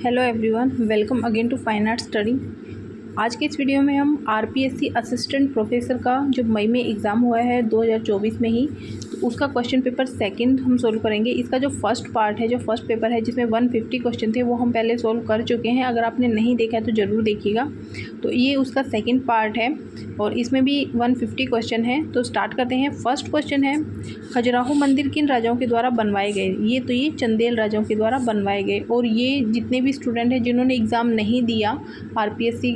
Hello everyone, welcome again to fine art study. आज के इस वीडियो में हम आरपीएससी असिस्टेंट प्रोफेसर का जो मई में एग्ज़ाम हुआ है 2024 में ही, तो उसका क्वेश्चन पेपर सेकंड हम सोल्व करेंगे। इसका जो फर्स्ट पार्ट है, जो फर्स्ट पेपर है जिसमें 150 क्वेश्चन थे, वो हम पहले सोल्व कर चुके हैं। अगर आपने नहीं देखा है तो ज़रूर देखिएगा। तो ये उसका सेकेंड पार्ट है और इसमें भी 150 क्वेश्चन है। तो स्टार्ट करते हैं। फर्स्ट क्वेश्चन है, खजुराहो मंदिर किन राजाओं के द्वारा बनवाए गए? ये चंदेल राजाओं के द्वारा बनवाए गए। और ये जितने भी स्टूडेंट हैं जिन्होंने एग्ज़ाम नहीं दिया आरपीएससी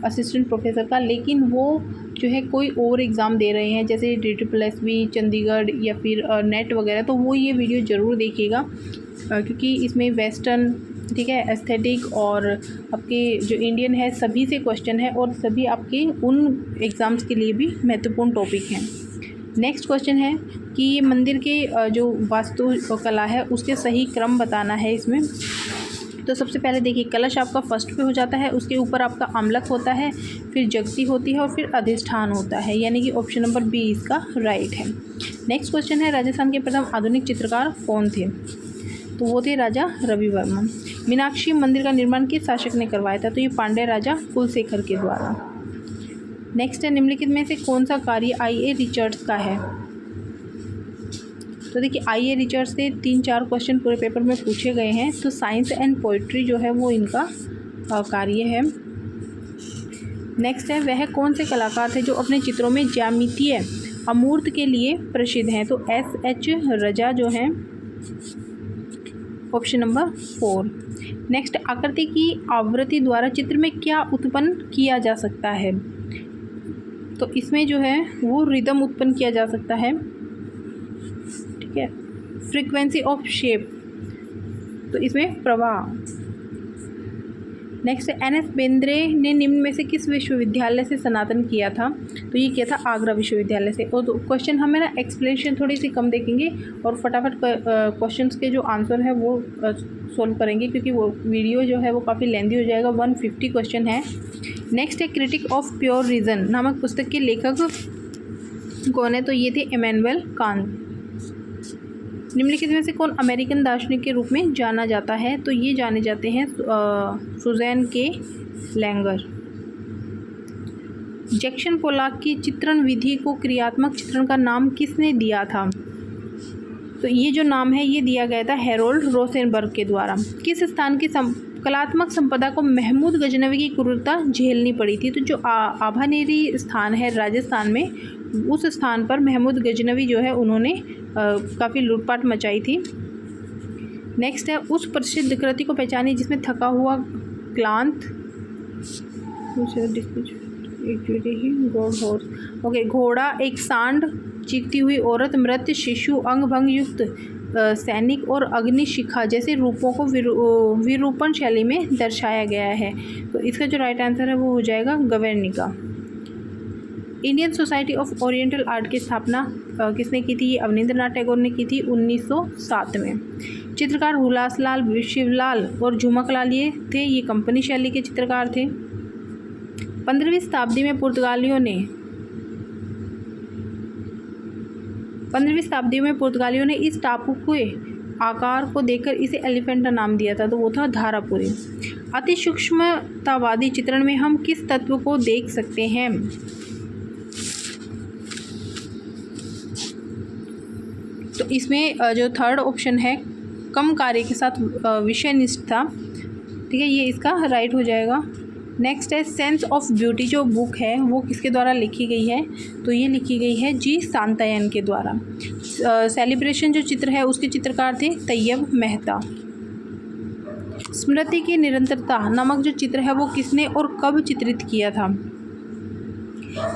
असिस्टेंट प्रोफेसर का, लेकिन वो जो है कोई और एग्ज़ाम दे रहे हैं जैसे DSSB चंडीगढ़ या फिर नेट वगैरह, तो वो ये वीडियो ज़रूर देखिएगा क्योंकि इसमें वेस्टर्न, ठीक है, एस्थेटिक और आपके जो इंडियन है सभी से क्वेश्चन है और सभी आपके उन एग्ज़ाम्स के लिए भी महत्वपूर्ण टॉपिक हैं। नेक्स्ट क्वेश्चन है कि ये मंदिर के जो वास्तु कला है उसके सही क्रम बताना है इसमें। तो सबसे पहले देखिए, कलश आपका फर्स्ट पे हो जाता है, उसके ऊपर आपका आमलक होता है, फिर जगती होती है और फिर अधिष्ठान होता है, यानी कि ऑप्शन नंबर बी इसका राइट है। नेक्स्ट क्वेश्चन है, राजस्थान के प्रथम आधुनिक चित्रकार कौन थे? तो वो थे राजा रवि वर्मा। मीनाक्षी मंदिर का निर्माण किस शासक ने करवाया था? तो ये पांड्य राजा कुलशेखर के द्वारा। नेक्स्ट है, निम्नलिखित में से कौन सा कार्य I.A. रिचर्ड्स का है? तो देखिए, I.A. रिचर्ड्स से 3-4 क्वेश्चन पूरे पेपर में पूछे गए हैं। तो साइंस एंड पोइट्री जो है वो इनका कार्य है। नेक्स्ट है, वह कौन से कलाकार थे जो अपने चित्रों में ज्यामितीय अमूर्त के लिए प्रसिद्ध हैं? तो S.H. रजा जो हैं, ऑप्शन नंबर 4। नेक्स्ट, आकृति की आवृत्ति द्वारा चित्र में क्या उत्पन्न किया जा सकता है? तो इसमें जो है वो रिदम उत्पन्न किया जा सकता है, ठीक है, फ्रीक्वेंसी ऑफ शेप, तो इसमें प्रवाह। नेक्स्ट, NS बेंद्रे ने निम्न में से किस विश्वविद्यालय से स्नातन किया था? तो ये किया था आगरा विश्वविद्यालय से। और क्वेश्चन हमें ना एक्सप्लेनेशन थोड़ी सी कम देखेंगे और फटाफट क्वेश्चंस के जो आंसर है वो सोल्व करेंगे क्योंकि वो वीडियो जो है वो काफ़ी लेंदी हो जाएगा। 150 क्वेश्चन है। नेक्स्ट है, क्रिटिक ऑफ प्योर रीज़न नामक पुस्तक के लेखक कौन है? तो ये थे इमैनुअल कांत। निम्नलिखित में से कौन अमेरिकन दार्शनिक के रूप में जाना जाता है? तो ये जाने जाते हैं सुजैन के लैंगर। जैक्सन पोलाक की चित्रण विधि को क्रियात्मक चित्रण का नाम किसने दिया था? तो ये जो नाम है ये दिया गया था हैरोल्ड रोसेनबर्ग के द्वारा। किस स्थान की कलात्मक संपदा को महमूद गजनवी की क्रूरता झेलनी पड़ी थी? तो जो आभानेरी स्थान है राजस्थान में, उस स्थान पर महमूद गजनवी जो है उन्होंने काफ़ी लूटपाट मचाई थी। नेक्स्ट है, उस प्रसिद्ध कृति को पहचानिए जिसमें थका हुआ क्लांत, ओके, घोड़ा, एक सांड, चीखती हुई औरत, मृत शिशु, अंग भंग युक्त सैनिक और अग्निशिखा जैसे रूपों को विरूपण शैली में दर्शाया गया है। तो इसका जो राइट आंसर है वो हो जाएगा Guernica. Indian Society of Oriental Art की स्थापना किसने की थी? ये अवनींद्रनाथ टैगोर ने की थी 1907 में। चित्रकार हुलासलाल, शिवलाल और झुमकलाल ये थे, ये कंपनी शैली के चित्रकार थे। 15वीं शताब्दी में पुर्तगालियों ने इस टापू के आकार को देखकर इसे एलिफेंटा नाम दिया था, तो वो था धारापुरी। अति सूक्ष्मतावादी चित्रण में हम किस तत्व को देख सकते हैं? तो इसमें जो थर्ड ऑप्शन है, कम कार्य के साथ विषय निष्ठा, ठीक है, ये इसका राइट हो जाएगा। नेक्स्ट है, सेंस ऑफ ब्यूटी जो बुक है वो किसके द्वारा लिखी गई है? तो ये लिखी गई है जी शांतायन के द्वारा। सेलिब्रेशन जो चित्र है उसके चित्रकार थे तैयब मेहता। स्मृति की निरंतरता नामक जो चित्र है वो किसने और कब चित्रित किया था?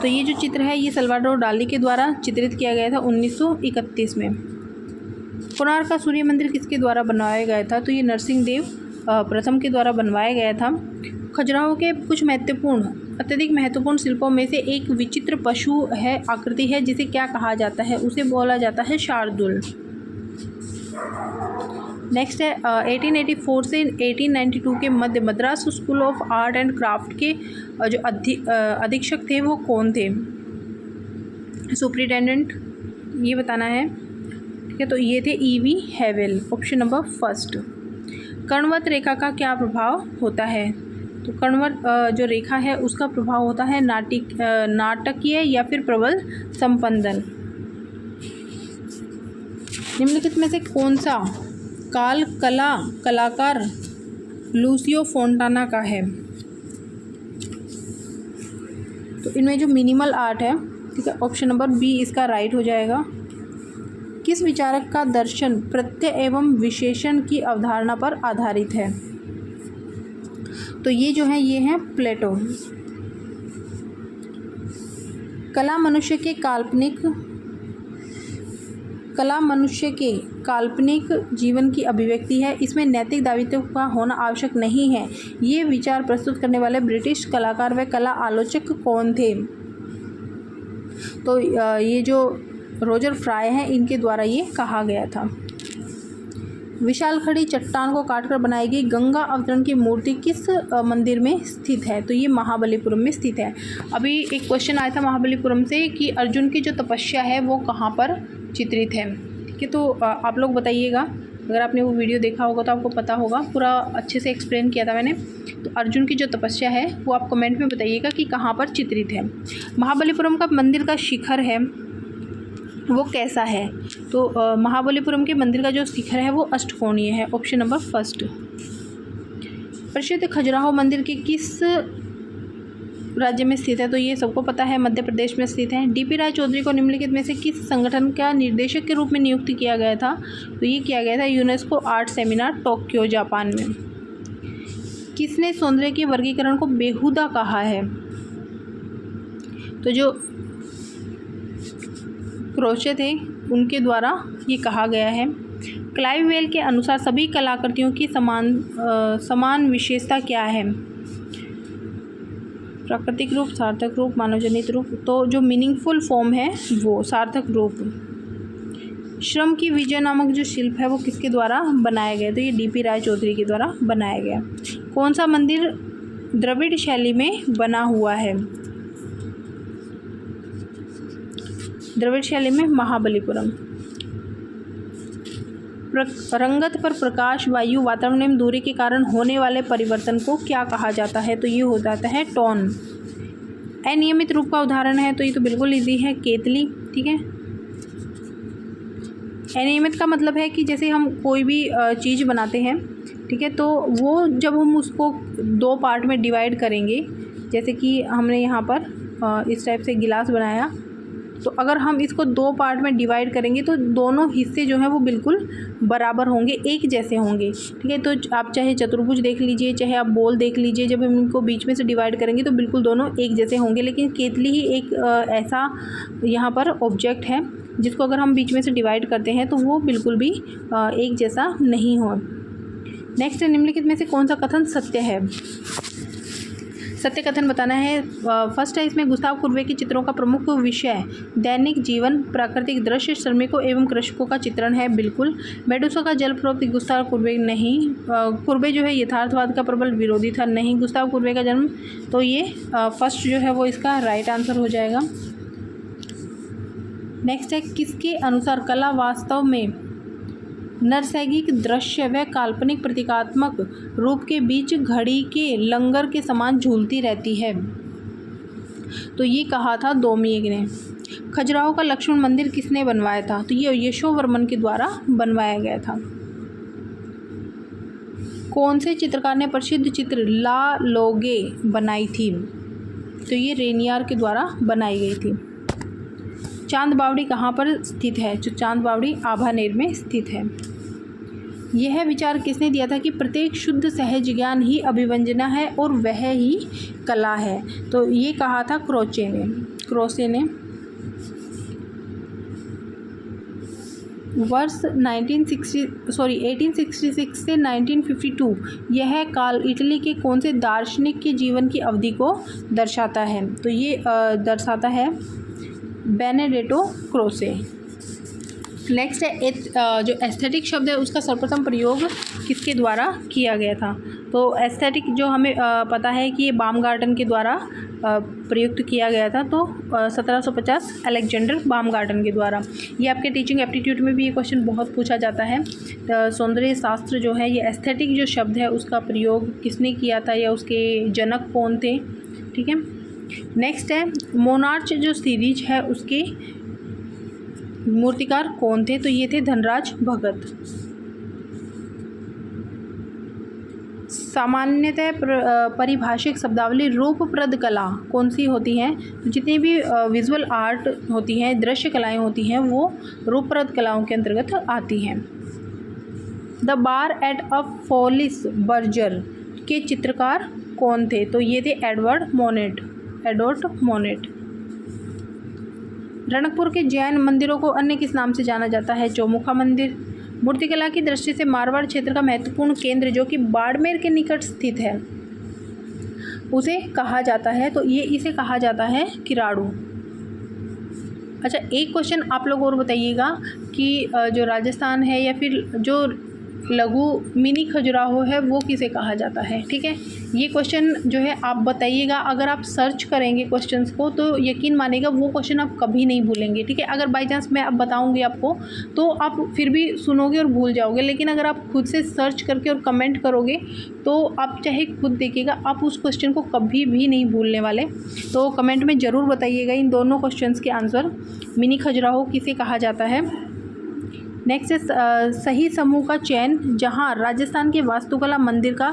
तो ये जो चित्र है ये सल्वाडोर डाली के द्वारा चित्रित किया गया था 1931 में। कोणार्क का सूर्य मंदिर किसके द्वारा बनवाया गया था? तो ये नरसिंहदेव प्रथम के द्वारा बनवाया गया था। खजुराहो के कुछ अत्यधिक महत्वपूर्ण शिल्पों में से एक विचित्र पशु है, आकृति है, जिसे क्या कहा जाता है? उसे बोला जाता है शार्दुल। नेक्स्ट है, 1884 से 1892 के मध्य Madras school of art and craft के जो अधीक्षक थे वो कौन थे? सुप्रिटेंडेंट, ये बताना है, ठीक है। तो ये थे E.V. Havell, option number first. कर्णवत रेखा का क्या प्रभाव होता है? तो कर्णवत जो रेखा है उसका प्रभाव होता है नाटकीय या फिर प्रबल संपंदन। निम्नलिखित में से कौन सा काल कला कलाकार लूसियो फोंटाना का है? तो इनमें जो मिनिमल आर्ट है, ठीक है, ऑप्शन नंबर बी इसका राइट हो जाएगा। किस विचारक का दर्शन प्रत्यय एवं विशेषण की अवधारणा पर आधारित है? तो ये जो है ये है प्लेटो। कला मनुष्य के काल्पनिक जीवन की अभिव्यक्ति है, इसमें नैतिक दायित्व का होना आवश्यक नहीं है। ये विचार प्रस्तुत करने वाले ब्रिटिश कलाकार व कला आलोचक कौन थे? तो ये जो रॉजर फ्राई हैं इनके द्वारा ये कहा गया था। विशाल खड़ी चट्टान को काटकर बनाई गई गंगा अवतरण की मूर्ति किस मंदिर में स्थित है? तो ये महाबलीपुरम में स्थित है। अभी एक क्वेश्चन आया था महाबलीपुरम से कि अर्जुन की जो तपस्या है वो कहाँ पर चित्रित है, ठीक है। तो आप लोग बताइएगा, अगर आपने वो वीडियो देखा होगा तो आपको पता होगा, पूरा अच्छे से एक्सप्लेन किया था मैंने। तो अर्जुन की जो तपस्या है वो आप कमेंट में बताइएगा कि कहाँ पर चित्रित है। महाबलीपुरम का मंदिर का शिखर है वो कैसा है? तो महाबलीपुरम के मंदिर का जो शिखर है वो अष्टकोणीय है, ऑप्शन नंबर फर्स्ट। प्रसिद्ध खजुराहो मंदिर के किस राज्य में स्थित है? तो ये सबको पता है, मध्य प्रदेश में स्थित है। डीपी राय चौधरी को निम्नलिखित में से किस संगठन का निर्देशक के रूप में नियुक्त किया गया था? तो ये किया गया था UNESCO art seminar Tokyo Japan में। किसने सौंदर्य के वर्गीकरण को बेहुदा कहा है? तो जो क्रोचे थे उनके द्वारा ये कहा गया है। क्लाइव वेल के अनुसार सभी कलाकृतियों की समान विशेषता क्या है? प्राकृतिक रूप, सार्थक रूप, मानवजनित रूप। तो जो मीनिंगफुल फॉर्म है वो सार्थक रूप। श्रम की विजय नामक जो शिल्प है वो किसके द्वारा बनाया गया? तो ये डीपी राय चौधरी के द्वारा बनाया गया। कौन सा मंदिर द्रविड़ शैली में बना हुआ है? द्रविड़ शैली में महाबलीपुरम। रंगत पर प्रकाश, वायु, वातावरण एवं दूरी के कारण होने वाले परिवर्तन को क्या कहा जाता है? तो ये हो जाता है टोन। अनियमित रूप का उदाहरण है, तो ये तो बिल्कुल इजी है, केतली, ठीक है। अनियमित का मतलब है कि जैसे हम कोई भी चीज़ बनाते हैं, ठीक है, तो वो जब हम उसको दो पार्ट में डिवाइड करेंगे, जैसे कि हमने यहाँ पर इस टाइप से गिलास बनाया, तो अगर हम इसको दो पार्ट में डिवाइड करेंगे तो दोनों हिस्से जो हैं वो बिल्कुल बराबर होंगे, एक जैसे होंगे, ठीक है। तो आप चाहे चतुर्भुज देख लीजिए, चाहे आप बॉल देख लीजिए, जब हम इनको बीच में से डिवाइड करेंगे तो बिल्कुल दोनों एक जैसे होंगे। लेकिन केतली ही एक ऐसा यहाँ पर ऑब्जेक्ट है जिसको अगर हम बीच में से डिवाइड करते हैं तो वो बिल्कुल भी एक जैसा नहीं हो। नेक्स्ट, निम्नलिखित में से कौन सा कथन सत्य है? सत्य कथन बताना है। फर्स्ट है इसमें गुस्ताव कुर्वे के चित्रों का प्रमुख विषय दैनिक जीवन, प्राकृतिक दृश्य, श्रमिकों एवं कृषकों का चित्रण है, बिल्कुल। मेडुसा का जल प्रवृत्ति गुस्ताव कुर्वे नहीं। कुर्वे जो है यथार्थवाद का प्रबल विरोधी था, नहीं। गुस्ताव कुर्वे का जन्म, तो ये फर्स्ट जो है वो इसका राइट आंसर हो जाएगा। नेक्स्ट है किसके अनुसार कला वास्तव में नैसर्गिक दृश्य व काल्पनिक प्रतीकात्मक रूप के बीच घड़ी के लंगर के समान झूलती रहती है? तो ये कहा था दोमिएग ने। खजुराहो का लक्ष्मण मंदिर किसने बनवाया था? तो ये यशोवर्मन के द्वारा बनवाया गया था। कौन से चित्रकार ने प्रसिद्ध चित्र ला लोगे बनाई थी? तो ये रेनियर के द्वारा बनाई गई थी। चांद बावड़ी कहाँ पर स्थित है? जो चांद बावड़ी आभानेर में स्थित है। यह विचार किसने दिया था कि प्रत्येक शुद्ध सहज ज्ञान ही अभिव्यंजना है और वह ही कला है? तो ये कहा था क्रोचे ने। वर्ष 1866 से 1952 यह काल इटली के कौन से दार्शनिक के जीवन की अवधि को दर्शाता है? तो ये दर्शाता है बेनेडिक्टो क्रोसे। नेक्स्ट है जो एस्थेटिक शब्द है उसका सर्वप्रथम प्रयोग किसके द्वारा किया गया था? तो एस्थेटिक जो हमें पता है कि ये बामगार्टन के द्वारा प्रयुक्त किया गया था, तो 1750 अलेक्जेंडर बामगार्डन के द्वारा। ये आपके टीचिंग एप्टीट्यूड में भी ये क्वेश्चन बहुत पूछा जाता है। सौंदर्य शास्त्र जो है, ये एस्थेटिक जो शब्द है उसका प्रयोग किसने किया था या उसके जनक कौन थे, ठीक है। नेक्स्ट है मोनार्च जो सीरीज है उसके मूर्तिकार कौन थे, तो ये थे धनराज भगत। सामान्यतः परिभाषिक शब्दावली रूपप्रद कला कौन सी होती है, तो जितनी भी विजुअल आर्ट होती हैं, दृश्य कलाएं होती हैं, वो रूपप्रद कलाओं के अंतर्गत आती हैं। The bar at a Folies Bergere के चित्रकार कौन थे, तो ये थे एडवर्ड मोनेट। रणकपुर के जैन मंदिरों को अन्य किस नाम से जाना जाता है, चौमुखा मंदिर। मूर्तिकला की दृष्टि से मारवाड़ क्षेत्र का महत्वपूर्ण केंद्र जो कि बाड़मेर के निकट स्थित है उसे कहा जाता है, तो ये इसे कहा जाता है किराड़ू। अच्छा, एक क्वेश्चन आप लोग और बताइएगा कि जो राजस्थान है या फिर जो लघु मिनी खजुराहो है वो किसे कहा जाता है, ठीक है। ये क्वेश्चन जो है आप बताइएगा। अगर आप सर्च करेंगे क्वेश्चंस को तो यकीन मानिएगा वो क्वेश्चन आप कभी नहीं भूलेंगे, ठीक है। अगर बाई चांस मैं अब बताऊंगी आपको तो आप फिर भी सुनोगे और भूल जाओगे, लेकिन अगर आप खुद से सर्च करके और कमेंट करोगे तो आप चाहे खुद देखिएगा, आप उस क्वेश्चन को कभी भी नहीं भूलने वाले। तो कमेंट में ज़रूर बताइएगा इन दोनों क्वेश्चंस के आंसर। मिनी खजुराहो किसे कहा जाता है। नेक्स्ट है सही समूह का चयन जहां राजस्थान के वास्तुकला मंदिर का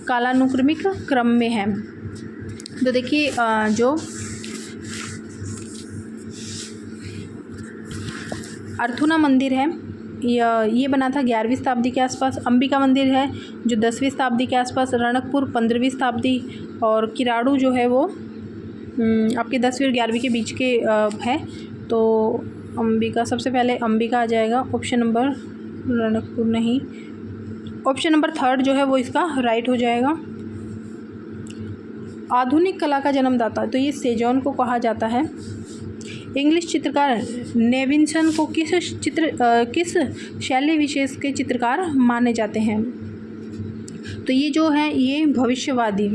कालानुक्रमिक क्रम में है। तो देखिए जो अर्थुना मंदिर है ये बना था 11वीं शताब्दी के आसपास। अंबिका मंदिर है जो 10वीं शताब्दी के आसपास। रणकपुर 15वीं शताब्दी। और किराड़ू जो है वो आपके 10वीं और 11वीं के बीच के है। तो अंबिका, सबसे पहले अंबिका आ जाएगा। ऑप्शन नंबर रणकपुर नहीं, ऑप्शन नंबर 3 जो है वो इसका राइट हो जाएगा। आधुनिक कला का जन्मदाता, तो ये सेजोन को कहा जाता है। इंग्लिश चित्रकार नेविंसन को किस शैली विशेष के चित्रकार माने जाते हैं, तो ये जो है ये भविष्यवादी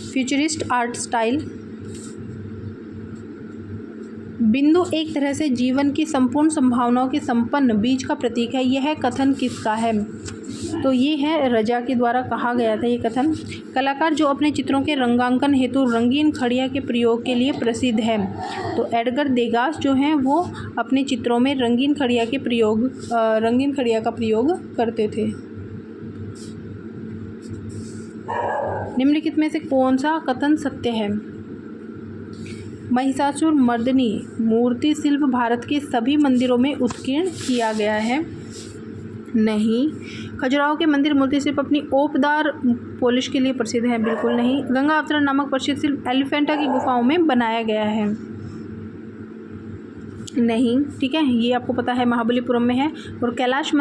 फ्यूचरिस्ट आर्ट स्टाइल। बिंदु एक तरह से जीवन की संपूर्ण संभावनाओं के संपन्न बीज का प्रतीक है, यह कथन किसका है, तो ये है रजा के द्वारा कहा गया था ये कथन। कलाकार जो अपने चित्रों के रंगांकन हेतु रंगीन खड़िया के प्रयोग के लिए प्रसिद्ध है, तो एडगर देगास जो हैं वो अपने चित्रों में रंगीन खड़िया का प्रयोग करते थे। निम्नलिखित में से कौन सा कथन सत्य है। महिषासुर मर्दिनी मूर्ति शिल्प भारत के सभी मंदिरों में उत्कीर्ण किया गया है, नहीं। खजुराहो के मंदिर मूर्ति शिल्प अपनी ओपदार पॉलिश के लिए प्रसिद्ध है, बिल्कुल नहीं। गंगा अवतरण नामक प्रसिद्ध शिल्प एलिफेंटा की गुफाओं में बनाया गया है, नहीं, ठीक है। ये आपको पता है महाबलीपुरम में है। और कैलाश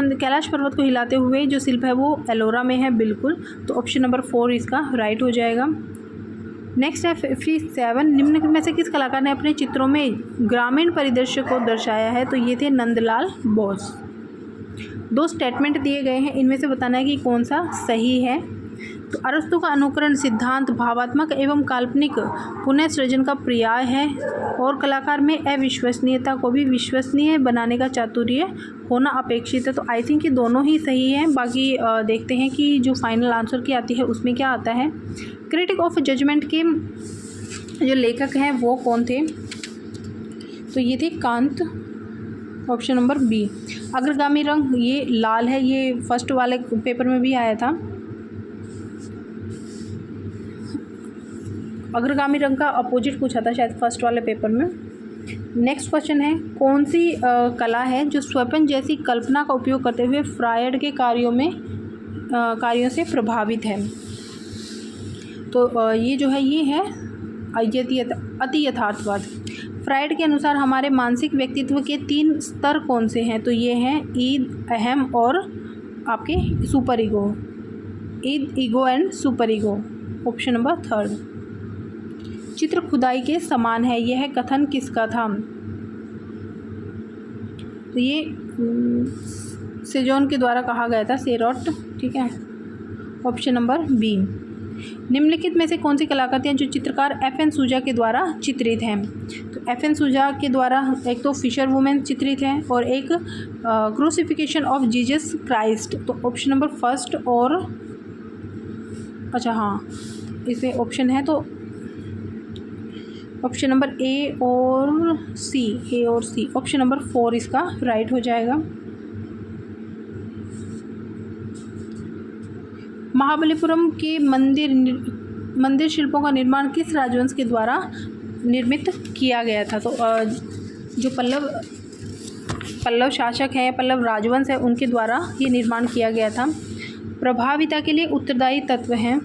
पर्वत को हिलाते हुए जो शिल्प है वो एलोरा में है, बिल्कुल। तो ऑप्शन नंबर 4 इसका राइट हो जाएगा। नेक्स्ट है 57, निम्न में से किस कलाकार ने अपने चित्रों में ग्रामीण परिदृश्य को दर्शाया है, तो ये थे नंदलाल बोस। 2 स्टेटमेंट दिए गए हैं, इनमें से बताना है कि कौन सा सही है। तो अरस्तु का अनुकरण सिद्धांत भावात्मक एवं काल्पनिक पुनः सृजन का पर्याय है और कलाकार में अविश्वसनीयता को भी विश्वसनीय बनाने का चातुर्य होना अपेक्षित है। तो आई थिंक ये दोनों ही सही हैं। बाकी देखते हैं कि जो फाइनल आंसर की आती है उसमें क्या आता है। क्रिटिक ऑफ जजमेंट के जो लेखक हैं वो कौन थे, तो ये थे कांत, ऑप्शन नंबर बी। अग्रगामी रंग ये लाल है, ये फर्स्ट वाले पेपर में भी आया था। अग्रगामी रंग का अपोजिट पूछा था शायद फर्स्ट वाले पेपर में। नेक्स्ट क्वेश्चन है कौन सी कला है जो स्वप्न जैसी कल्पना का उपयोग करते हुए फ्रायड के कार्यों से प्रभावित है। तो ये जो है ये है अति यथार्थवाद। फ्रायड के अनुसार हमारे मानसिक व्यक्तित्व के 3 स्तर कौन से हैं, तो ये हैं ईद, अहम और आपके super ego. Eid, ego and super ego, option number 3। चित्र खुदाई के समान है, यह कथन किसका था, तो ये सेजोन के द्वारा कहा गया था, सेरोट, ठीक है, ऑप्शन नंबर बी। निम्नलिखित में से कौन सी कलाकृति हैं जो चित्रकार FN सूजा के द्वारा चित्रित हैं? तो FN सूजा के द्वारा एक तो फिशर वुमेन चित्रित है और एक क्रूसिफिकेशन ऑफ जीसस क्राइस्ट। तो ऑप्शन नंबर फर्स्ट और अच्छा हाँ, इसमें ऑप्शन है तो ऑप्शन नंबर ए और सी, ऑप्शन नंबर 4 इसका राइट हो जाएगा। महाबलीपुरम के मंदिर शिल्पों का निर्माण किस राजवंश के द्वारा निर्मित किया गया था? तो जो पल्लव शासक हैं, पल्लव राजवंश है, उनके द्वारा ये निर्माण किया गया था। प्रभाविता के लिए उत्तरदायी तत्व हैं।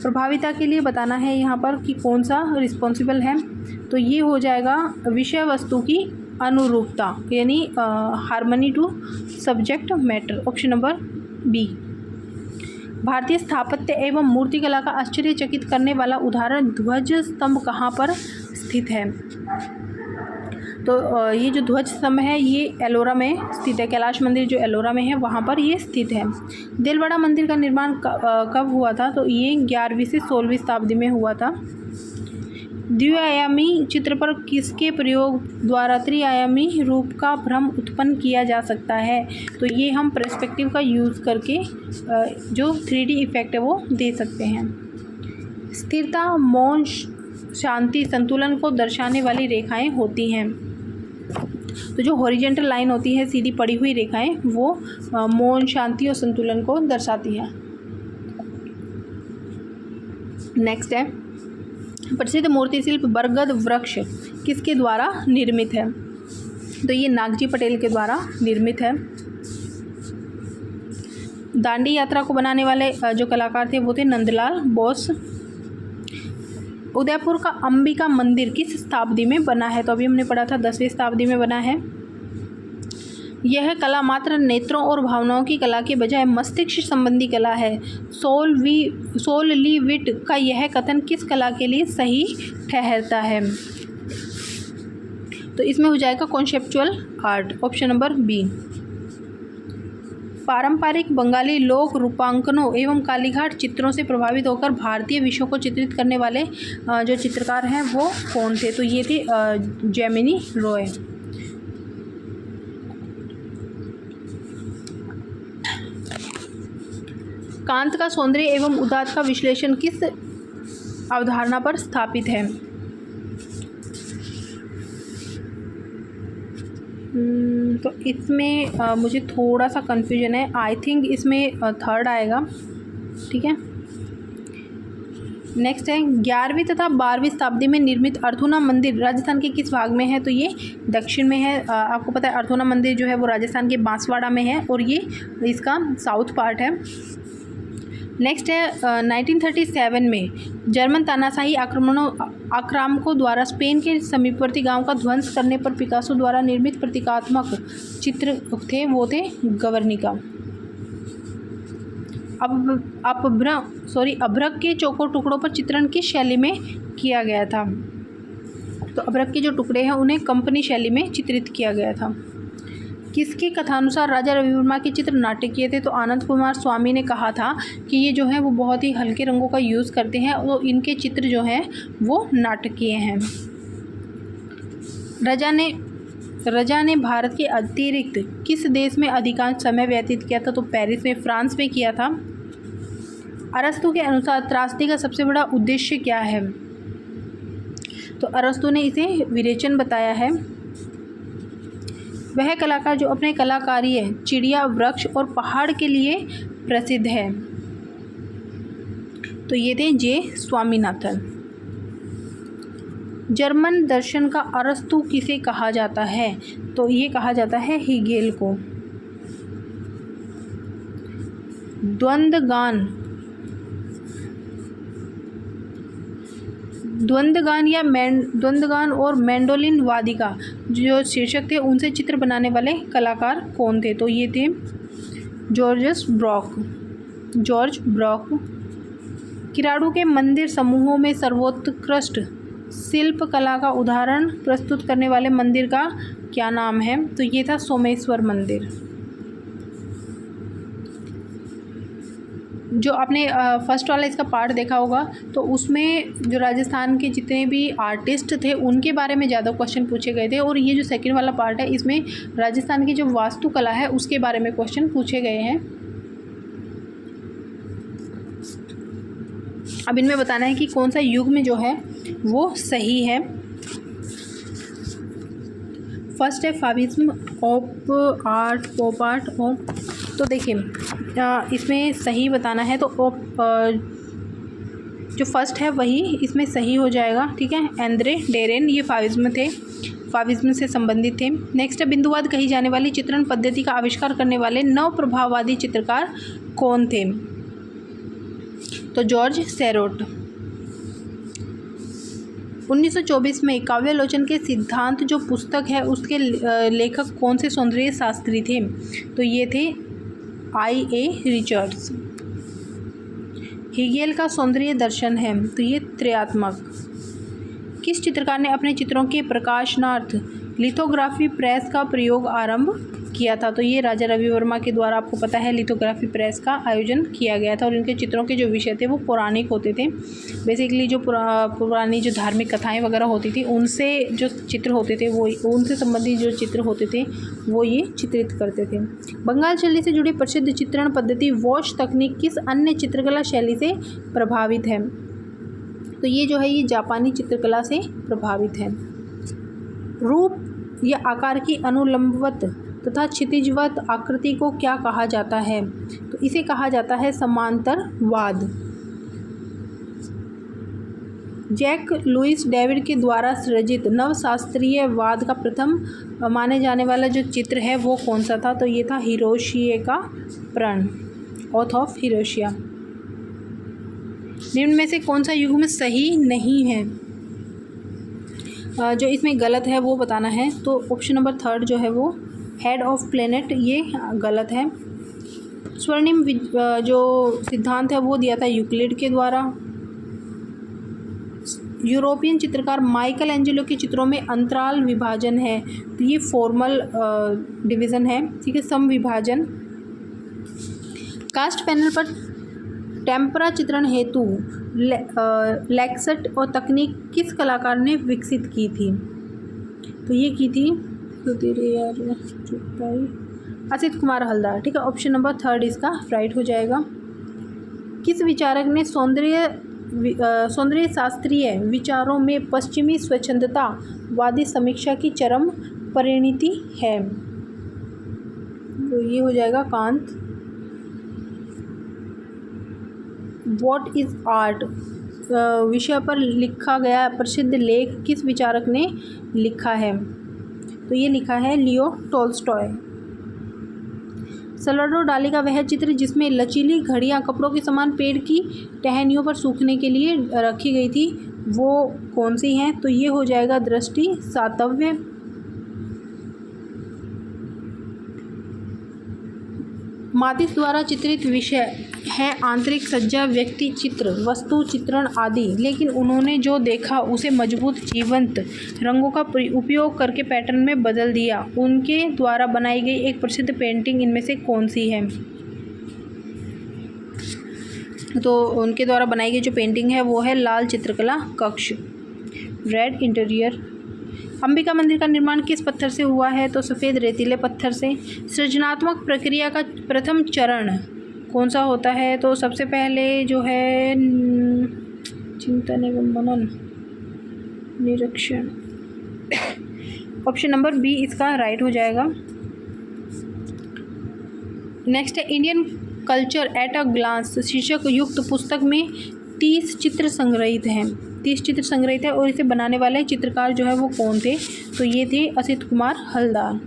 प्रभाविता के लिए बताना है यहाँ पर कि कौन सा रिस्पॉन्सिबल है। तो ये हो जाएगा विषय वस्तु की अनुरूपता, यानी harmony to subject matter, option number B. भारतीय स्थापत्य एवं मूर्तिकला का आश्चर्यचकित करने वाला उदाहरण ध्वज स्तंभ कहाँ पर स्थित है? तो ये जो ध्वज स्तंभ है ये एलोरा में स्थित है। कैलाश मंदिर जो एलोरा में है वहाँ पर ये स्थित है। दिलवाड़ा मंदिर का निर्माण कब हुआ था? तो ये 11वीं से 16वीं शताब्दी में हुआ था। द्विआयामी चित्र पर किसके प्रयोग द्वारा त्रिआयामी रूप का भ्रम उत्पन्न किया जा सकता है? तो ये हम पर्सपेक्टिव का यूज़ करके जो 3D इफेक्ट है वो दे सकते हैं। स्थिरता, मौन, शांति, संतुलन को दर्शाने वाली रेखाएं होती हैं। तो जो हॉरिजेंटल लाइन होती है, सीधी पड़ी हुई रेखाएं, वो मौन, शांति और संतुलन को दर्शाती हैं। नेक्स्ट है प्रसिद्ध मूर्ति शिल्प बरगद वृक्ष किसके द्वारा निर्मित है? तो ये नागजी पटेल के द्वारा निर्मित है। दांडी यात्रा को बनाने वाले जो कलाकार थे वो थे नंदलाल बोस। उदयपुर का अंबिका मंदिर किस शताब्दी में बना है? तो अभी हमने पढ़ा था 10वीं शताब्दी में बना है। यह कला मात्र नेत्रों और भावनाओं की कला के बजाय मस्तिष्क संबंधी कला है। सोल ली विट का यह कथन किस कला के लिए सही ठहरता है? तो इसमें हो जाएगा conceptual art, option number B. पारंपरिक बंगाली लोक रूपांकनों एवं कालीघाट चित्रों से प्रभावित होकर भारतीय विषयों को चित्रित करने वाले जो चित्रकार हैं वो कौन थे? तो ये थे जैमिनी रॉय। कांत का सौंदर्य एवं उदात्त का विश्लेषण किस अवधारणा पर स्थापित है? तो इसमें मुझे थोड़ा सा कन्फ्यूजन है। आई थिंक इसमें थर्ड आएगा। ठीक है। नेक्स्ट है 11वीं तथा 12वीं शताब्दी में निर्मित अर्थुना मंदिर राजस्थान के किस भाग में है? तो ये दक्षिण में है। आपको पता है अर्थुना मंदिर जो है वो राजस्थान के बांसवाड़ा में है और ये इसका साउथ पार्ट है। नेक्स्ट है 1937 में जर्मन तानाशाही आक्रामकों द्वारा स्पेन के समीपवर्ती गांव का ध्वंस करने पर पिकासो द्वारा निर्मित प्रतीकात्मक चित्र थे वो थे गवर्निका। अभ्रक के चौकोर टुकड़ों पर चित्रण किस शैली में किया गया था? तो अभ्रक के जो टुकड़े हैं उन्हें कंपनी शैली में चित्रित किया गया था। किसके कथानुसार राजा रविवर्मा के चित्र नाटकीय थे? तो आनंद कुमार स्वामी ने कहा था कि ये जो है वो बहुत ही हल्के रंगों का यूज़ करते हैं और इनके चित्र जो हैं वो नाटकीय हैं। रजा ने भारत के अतिरिक्त किस देश में अधिकांश समय व्यतीत किया था? तो पेरिस में, फ्रांस में किया था। अरस्तु के अनुसार त्रासदी का सबसे बड़ा उद्देश्य क्या है? तो अरस्तु ने इसे विरेचन बताया है। वह कलाकार जो अपने कलाकार्य चिड़िया, वृक्ष और पहाड़ के लिए प्रसिद्ध है। तो ये थे जे स्वामीनाथन। जर्मन दर्शन का अरस्तु किसे कहा जाता है? तो ये कहा जाता है हेगेल को। द्वंद्वगान और मैंडोलिन वादिका जो शीर्षक थे उनसे चित्र बनाने वाले कलाकार कौन थे? तो ये थे जॉर्ज ब्रॉक। किराडू के मंदिर समूहों में सर्वोत्कृष्ट शिल्प कला का उदाहरण प्रस्तुत करने वाले मंदिर का क्या नाम है? तो ये था सोमेश्वर मंदिर। जो आपने फर्स्ट वाला इसका पार्ट देखा होगा तो उसमें जो राजस्थान के जितने भी आर्टिस्ट थे उनके बारे में ज़्यादा क्वेश्चन पूछे गए थे, और ये जो सेकंड वाला पार्ट है इसमें राजस्थान की जो वास्तुकला है उसके बारे में क्वेश्चन पूछे गए हैं। अब इनमें बताना है कि कौन सा युग में जो है वो सही है। फर्स्ट है फाविज्म, ऑफ आर्ट, पॉप आर्ट, और तो देखिए इसमें सही बताना है तो जो फर्स्ट है वही इसमें सही हो जाएगा, ठीक है। एंद्रे डेरेन ये फाविज्म थे, फाविज्म से संबंधित थे। नेक्स्ट है बिंदुवाद कही जाने वाली चित्रण पद्धति का आविष्कार करने वाले नव प्रभाववादी चित्रकार कौन थे, तो जॉर्ज सेरोट। 1924 में काव्यालोचन के सिद्धांत जो पुस्तक है उसके लेखक कौन से सौंदर्य शास्त्री थे, तो ये थे I.A. रिचर्ड्स। हेगेल का सौंदर्य दर्शन है, तो ये त्रयात्मक। किस चित्रकार ने अपने चित्रों के प्रकाशनार्थ लिथोग्राफी प्रेस का प्रयोग आरंभ किया था, तो ये राजा रवि वर्मा के द्वारा आपको पता है लिथोग्राफी प्रेस का आयोजन किया गया था। और इनके चित्रों के जो विषय थे वो पौराणिक होते थे, बेसिकली जो पुरानी जो धार्मिक कथाएं वगैरह होती थी उनसे जो चित्र होते थे वो उनसे संबंधित जो चित्र होते थे वो ये चित्रित करते थे। बंगाल शैली से जुड़ी प्रसिद्ध चित्रण पद्धति वॉश तकनीक किस अन्य चित्रकला शैली से प्रभावित है, तो ये जो है ये जापानी चित्रकला से प्रभावित है। रूप या आकार की अनुलंबवत तथा क्षितिजवत आकृति को क्या कहा जाता है, तो इसे कहा जाता है समांतरवाद। जैक लुइस डेविड के द्वारा सृजित नवशास्त्रीय वाद का प्रथम माने जाने वाला जो चित्र है वो कौन सा था, तो ये था हिरोशिया का प्रण, ऑथ ऑफ हिरोशिया। निम्न में से कौन सा युग में सही नहीं है, जो इसमें गलत है वो बताना है, तो ऑप्शन नंबर 3 जो है वो हेड ऑफ प्लेनेट ये गलत है। स्वर्णिम जो सिद्धांत है वो दिया था यूक्लिड के द्वारा। यूरोपियन चित्रकार माइकल एंजेलो के चित्रों में अंतराल विभाजन है, तो ये फॉर्मल डिवीज़न है, ठीक है, सम विभाजन। कास्ट पैनल पर टेम्परा चित्रण हेतु लैक्सट और तकनीक किस कलाकार ने विकसित की थी, तो ये की थी तो तेरे यार असित कुमार हलदार, ठीक है। ऑप्शन नंबर 3 इसका राइट हो जाएगा। किस विचारक ने सौंदर्य शास्त्रीय विचारों में पश्चिमी स्वच्छंदतावादी समीक्षा की चरम परिणति है, तो ये हो जाएगा कांत। व्हाट इज़ आर्ट विषय पर लिखा गया प्रसिद्ध लेख किस विचारक ने लिखा है, तो ये लिखा है लियो टॉल्स्टॉय। सल्वाडोर डाली का वह चित्र जिसमें लचीली घड़ियां कपड़ों के समान पेड़ की टहनियों पर सूखने के लिए रखी गई थी वो कौन सी हैं, तो ये हो जाएगा दृष्टि सातव्य। मातिस द्वारा चित्रित विषय है आंतरिक सज्जा, व्यक्ति चित्र, वस्तु चित्रण आदि, लेकिन उन्होंने जो देखा उसे मजबूत जीवंत रंगों का उपयोग करके पैटर्न में बदल दिया। उनके द्वारा बनाई गई एक प्रसिद्ध पेंटिंग इनमें से कौन सी है, तो उनके द्वारा बनाई गई जो पेंटिंग है वो है लाल चित्रकला कक्ष, रेड इंटीरियर। अंबिका मंदिर का निर्माण किस पत्थर से हुआ है, तो सफ़ेद रेतीले पत्थर से। सृजनात्मक प्रक्रिया का प्रथम चरण कौन सा होता है, तो सबसे पहले जो है चिंतन एवं मनन निरीक्षण, ऑप्शन नंबर बी इसका राइट हो जाएगा। नेक्स्ट है Indian culture at a glance शीर्षक युक्त पुस्तक में 30 चित्र संग्रहित हैं, 30 चित्र संग्रहित है और इसे बनाने वाले चित्रकार जो है वो कौन थे, तो ये थे असित कुमार हलदार।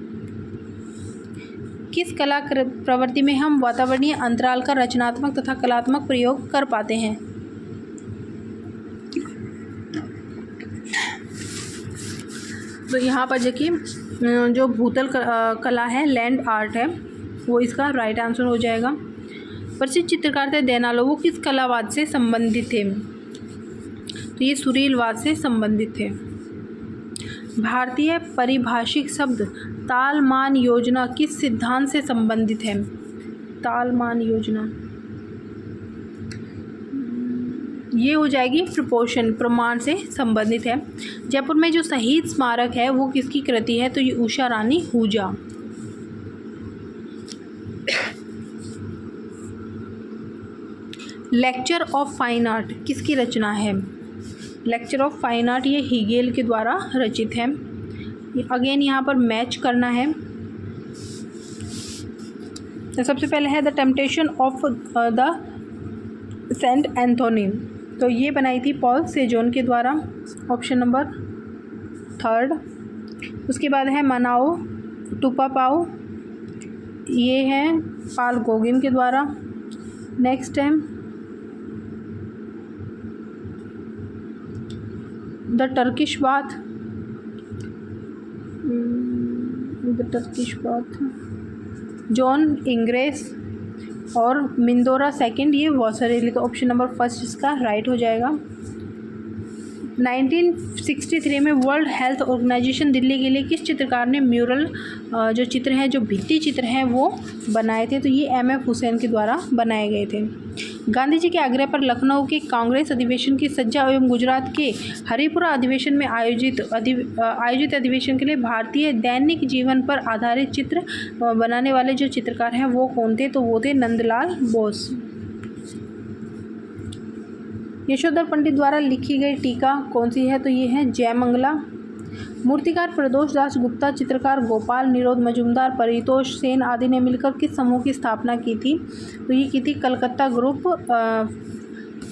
किस कला प्रवृत्ति में हम वातावरणीय अंतराल का रचनात्मक तथा कलात्मक प्रयोग कर पाते हैं, तो यहाँ पर देखिए जो भूतल कला है, लैंड आर्ट है, वो इसका राइट आंसर हो जाएगा। प्रसिद्ध चित्रकार थे देनालो, वो किस कलावाद से संबंधित थे, तो ये सुरीलवाद से संबंधित थे। भारतीय परिभाषिक शब्द तालमान योजना किस सिद्धांत से संबंधित है, तालमान योजना, ये हो जाएगी प्रोपोर्शन, प्रमाण से संबंधित है। जयपुर में जो शहीद स्मारक है वो किसकी कृति है, तो ये उषा रानी हुजा। लेक्चर ऑफ फाइन आर्ट किसकी रचना है, लेक्चर ऑफ फाइन आर्ट ये हीगेल के द्वारा रचित है। अगेन यहाँ पर मैच करना है। तो सबसे पहले है the temptation of the saint Anthony, तो ये बनाई थी पॉल सेजोन के द्वारा, ऑप्शन नंबर 3। उसके बाद है मनाओ टुपापाओ, ये है पाल गोगिन के द्वारा। नेक्स्ट है the Turkish bath, John ingress और मिंदोरा सेकंड, ये वॉसरेली। तो ऑप्शन नंबर 1 इसका राइट हो जाएगा। 1963 में वर्ल्ड हेल्थ ऑर्गेनाइजेशन दिल्ली के लिए किस चित्रकार ने म्यूरल जो चित्र हैं, जो भित्ति चित्र हैं वो बनाए थे, तो ये M.F. हुसैन के द्वारा बनाए गए थे। गांधी जी के आग्रह पर लखनऊ के कांग्रेस अधिवेशन की सज्जा एवं गुजरात के हरिपुरा अधिवेशन में आयोजित अधिवेशन के लिए भारतीय दैनिक जीवन पर आधारित चित्र बनाने वाले जो चित्रकार हैं वो कौन थे, तो वो थे नंदलाल बोस। यशोधर पंडित द्वारा लिखी गई टीका कौन सी है, तो ये है जयमंगला। मूर्तिकार प्रदोष दास गुप्ता, चित्रकार गोपाल निरोध मजुमदार, परितोष सेन आदि ने मिलकर किस समूह की स्थापना की थी, तो ये की थी कलकत्ता ग्रुप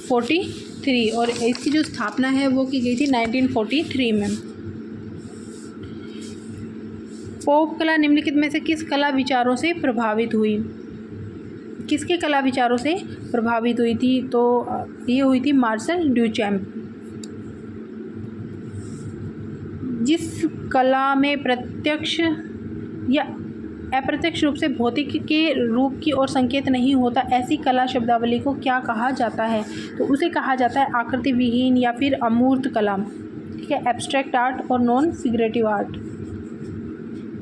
43, और इसकी जो स्थापना है वो की गई थी 1943 में। पोप कला निम्नलिखित में से किस कला विचारों से प्रभावित हुई, किसके कला विचारों से प्रभावित हुई थी, तो ये हुई थी मार्शल ड्यूचैम्प। जिस कला में प्रत्यक्ष या अप्रत्यक्ष रूप से भौतिक के रूप की ओर संकेत नहीं होता, ऐसी कला शब्दावली को क्या कहा जाता है, तो उसे कहा जाता है आकृति विहीन या फिर अमूर्त कला। ठीक है, एब्स्ट्रैक्ट आर्ट और नॉन फिगरेटिव आर्ट।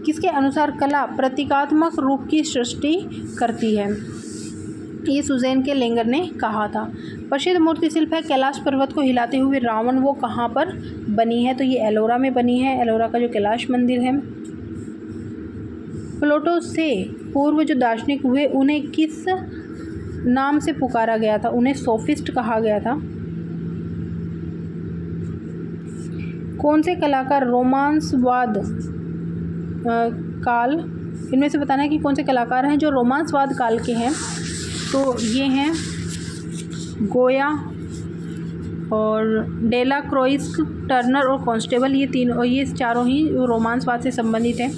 किसके अनुसार कला प्रतीकात्मक रूप की सृष्टि करती है, ये सुजैन के लेंगर ने कहा था। प्रसिद्ध मूर्ति शिल्प है कैलाश पर्वत को हिलाते हुए रावण, वो कहाँ पर बनी है, तो ये एलोरा में बनी है, एलोरा का जो कैलाश मंदिर है। प्लेटो से पूर्व जो दार्शनिक हुए उन्हें किस नाम से पुकारा गया था, उन्हें सोफिस्ट कहा गया था। कौन से कलाकार रोमांसवाद काल, इनमें से बताना है कि कौन से कलाकार हैं जो रोमांसवाद काल के हैं, तो ये हैं गोया और डेला क्रोइस्क, टर्नर और कॉन्स्टेबल, ये तीनों, ये चारों ही रोमांसवाद से संबंधित हैं।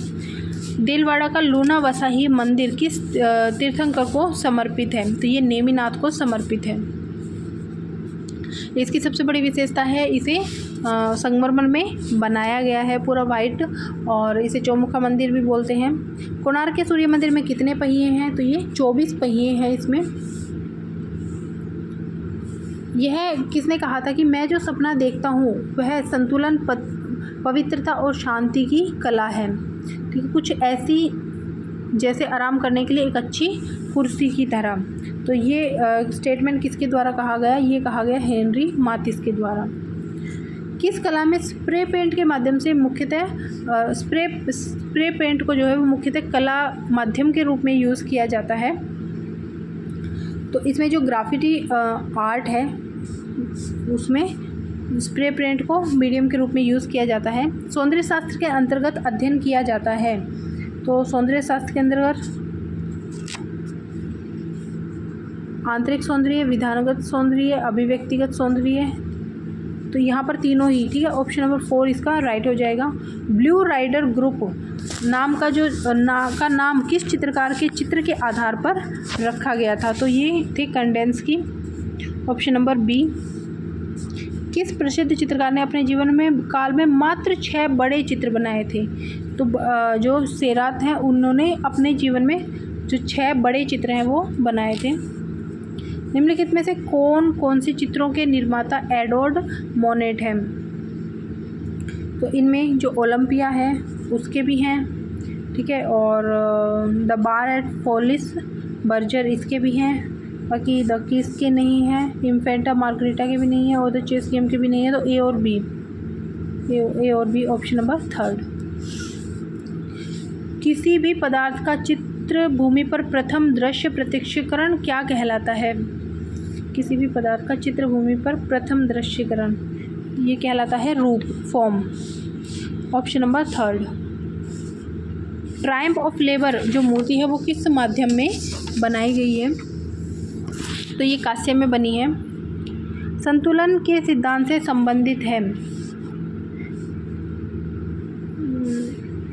दिलवाड़ा का लूना वसाही मंदिर किस तीर्थंकर को समर्पित है, तो ये नेमिनाथ को समर्पित है। इसकी सबसे बड़ी विशेषता है इसे संगमरमर में बनाया गया है, पूरा वाइट, और इसे चौमुखा मंदिर भी बोलते हैं। कोणार्क के सूर्य मंदिर में कितने पहिए हैं, तो ये 24 पहिए हैं इसमें। यह किसने कहा था कि मैं जो सपना देखता हूँ वह संतुलन, पवित्रता और शांति की कला है। ठीक है, कुछ ऐसी जैसे आराम करने के लिए एक अच्छी कुर्सी की तरह। तो ये स्टेटमेंट किसके द्वारा कहा गया, ये कहा गया हेनरी मातिस के द्वारा। किस कला में स्प्रे पेंट के माध्यम से मुख्यतः स्प्रे पेंट को जो है वो मुख्यतः कला माध्यम के रूप में यूज़ किया जाता है, तो इसमें जो ग्राफिटी आर्ट है उसमें स्प्रे पेंट को मीडियम के रूप में यूज़ किया जाता है। सौंदर्य शास्त्र के अंतर्गत अध्ययन किया जाता है, तो सौंदर्य शास्त्र के अंतर्गत आंतरिक सौंदर्य, विधानगत सौंदर्य, अभिव्यक्तिगत सौंदर्य, तो यहाँ पर तीनों ही। ठीक है, ऑप्शन नंबर 4 इसका राइट हो जाएगा। ब्लू राइडर ग्रुप नाम का जो नाम किस चित्रकार के चित्र के आधार पर रखा गया था, तो ये थे कंडेंस की, ऑप्शन नंबर बी। किस प्रसिद्ध चित्रकार ने अपने जीवन में काल में मात्र 6 बड़े चित्र बनाए थे, तो जो सेरात हैं उन्होंने अपने जीवन में जो 6 बड़े चित्र हैं वो बनाए थे। निम्नलिखित में से कौन कौन से चित्रों के निर्माता एडवर्ड मोनेट हैं, तो इनमें जो ओलंपिया है उसके भी हैं, ठीक है, और the bar at Folies Bergere इसके भी हैं, बाकी द किस के नहीं है, इन्फेंटा मार्गरीटा के भी नहीं है और द चेस गेम के भी नहीं है। तो ए और बी ऑप्शन नंबर 3। किसी भी पदार्थ का चित्र भूमि पर प्रथम दृश्य प्रत्यक्षीकरण क्या कहलाता है? किसी भी पदार्थ का चित्र भूमि पर प्रथम दृश्यकरण ये कहलाता है रूप, form, option number 3। Triumph of labour जो मूर्ति है वो किस माध्यम में बनाई गई है? तो ये कांस्य में बनी है। संतुलन के सिद्धांत से संबंधित है।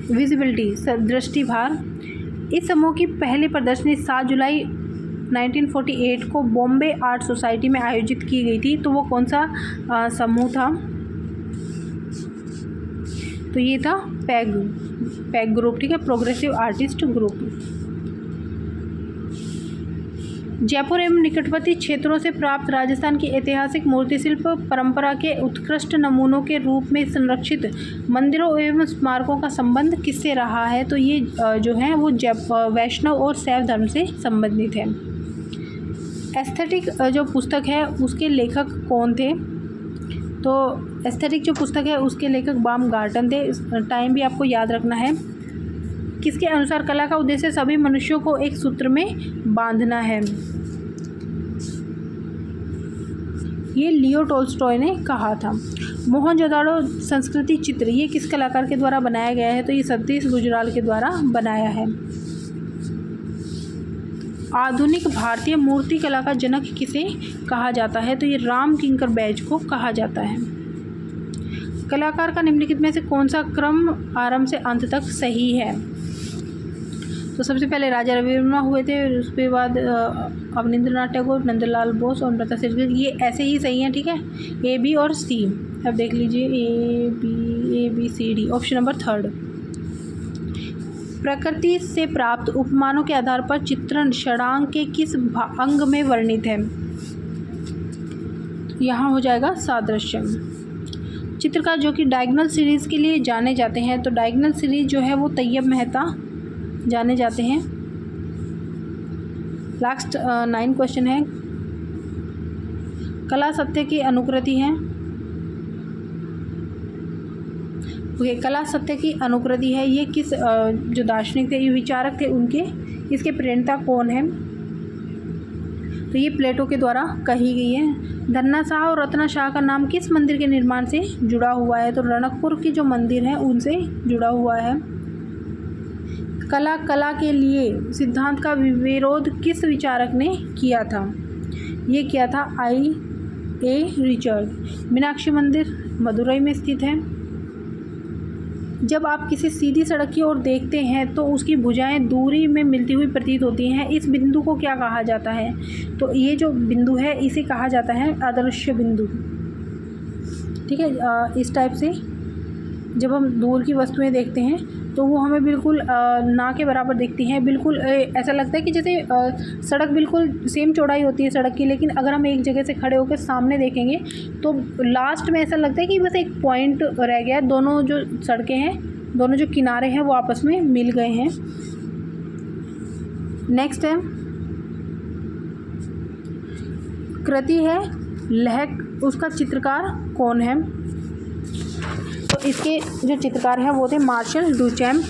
विजिबिलिटी दृष्टिभार। इस समूह की पहली प्रदर्शनी 7 जुलाई 1948 को बॉम्बे आर्ट सोसाइटी में आयोजित की गई थी। तो वो कौन सा समूह था? तो ये था पैग ग्रुप, ठीक है, प्रोग्रेसिव आर्टिस्ट ग्रुप। जयपुर एवं निकटवर्ती क्षेत्रों से प्राप्त राजस्थान की ऐतिहासिक मूर्तिशिल्प परंपरा के उत्कृष्ट नमूनों के रूप में संरक्षित मंदिरों एवं स्मारकों का संबंध किससे रहा है? तो ये जो है वो वैष्णव और शैव धर्म से संबंधित है। एस्थेटिक जो पुस्तक है उसके लेखक कौन थे? तो एस्थेटिक जो पुस्तक है उसके लेखक बामगार्टन थे। टाइम भी आपको याद रखना है। किसके अनुसार कला का उद्देश्य सभी मनुष्यों को एक सूत्र में बांधना है? ये लियो टोल्स्टॉय ने कहा था। मोहनजोदाड़ो संस्कृति चित्र ये किस कलाकार के द्वारा बनाया गया है? तो ये सतीश गुजराल के द्वारा बनाया है। आधुनिक भारतीय मूर्ति कला का जनक किसे कहा जाता है? तो ये राम किंकर बैज को कहा जाता है। कलाकार का निम्नलिखित में से कौन सा क्रम आरंभ से अंत तक सही है? तो सबसे पहले राजा रविवर्मा हुए थे, उसके बाद अवनींद्रनाथ टैगोर, नंदलाल बोस और अमृता शेरगिल। ये ऐसे ही सही है, ठीक है, ए बी और सी। अब देख लीजिए A B C D, option number 3। प्रकृति से प्राप्त उपमानों के आधार पर चित्रण षडांग के किस अंग में वर्णित है? यहाँ हो जाएगा सादृश्यम। चित्रकार जो कि डायगोनल सीरीज़ के लिए जाने जाते हैं, तो डायगोनल सीरीज़ जो है वो तैयब मेहता जाने जाते हैं। लास्ट 9 क्वेश्चन है। कला सत्य की अनुकृति है। ओके, कला सत्य की अनुकृति है। ये किस जो दार्शनिक थे, ये विचारक थे, उनके इसके प्रेरणा कौन है? तो ये प्लेटो के द्वारा कही गई है। धन्ना शाह और रत्ना शाह का नाम किस मंदिर के निर्माण से जुड़ा हुआ है? तो रणकपुर की जो मंदिर है उनसे जुड़ा हुआ है। कला के लिए सिद्धांत का विरोध किस विचारक ने किया था? ये किया था I.A. रिचर्ड। मीनाक्षी मंदिर मदुरई में स्थित है। जब आप किसी सीधी सड़क की ओर देखते हैं तो उसकी भुजाएं दूरी में मिलती हुई प्रतीत होती हैं। इस बिंदु को क्या कहा जाता है? तो ये जो बिंदु है इसे कहा जाता है अदृश्य बिंदु, ठीक है। इस टाइप से जब हम दूर की वस्तुएं देखते हैं तो वो हमें बिल्कुल ना के बराबर दिखती हैं। बिल्कुल ऐसा लगता है कि जैसे सड़क बिल्कुल सेम चौड़ाई होती है सड़क की, लेकिन अगर हम एक जगह से खड़े होकर सामने देखेंगे तो लास्ट में ऐसा लगता है कि बस एक पॉइंट रह गया है। दोनों जो सड़कें हैं, दोनों जो किनारे हैं वो आपस में मिल गए हैं। नेक्स्ट है कृति है लहक, उसका चित्रकार कौन है? तो इसके जो चित्रकार हैं वो थे मार्शल डुचैम्प।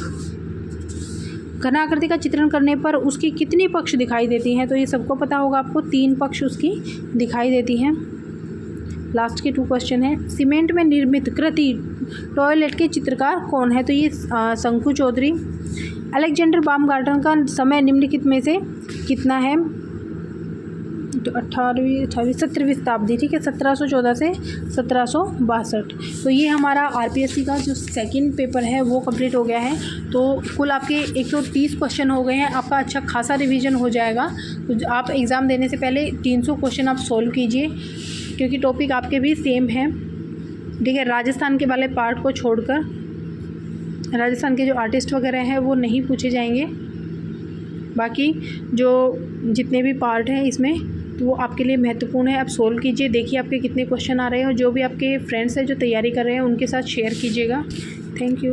घनाकृति का चित्रण करने पर उसकी कितनी पक्ष दिखाई देती हैं? तो ये सबको पता होगा आपको, 3 पक्ष उसकी दिखाई देती हैं। लास्ट के 2 क्वेश्चन हैं। सीमेंट में निर्मित कृति टॉयलेट के चित्रकार कौन है? तो ये शंकु चौधरी। अलेक्जेंडर बामगार्टन का समय निम्नलिखित में से कितना है? तो 17वीं शताब्दी, ठीक है, 1714 से 1762। तो ये हमारा आरपीएससी का जो सेकंड पेपर है वो कंप्लीट हो गया है। तो कुल आपके 130 क्वेश्चन हो गए हैं। आपका अच्छा खासा रिवीजन हो जाएगा। तो आप एग्ज़ाम देने से पहले 300 क्वेश्चन आप सोल्व कीजिए, क्योंकि टॉपिक आपके भी सेम है, ठीक है। राजस्थान के वाले पार्ट को छोड़कर राजस्थान के जो आर्टिस्ट वगैरह हैं वो नहीं पूछे जाएंगे। बाकी जो जितने भी पार्ट हैं इसमें तो वो आपके लिए महत्वपूर्ण है। आप सोल्व कीजिए, देखिए आपके कितने क्वेश्चन आ रहे हैं, और जो भी आपके फ्रेंड्स हैं जो तैयारी कर रहे हैं उनके साथ शेयर कीजिएगा। Thank you.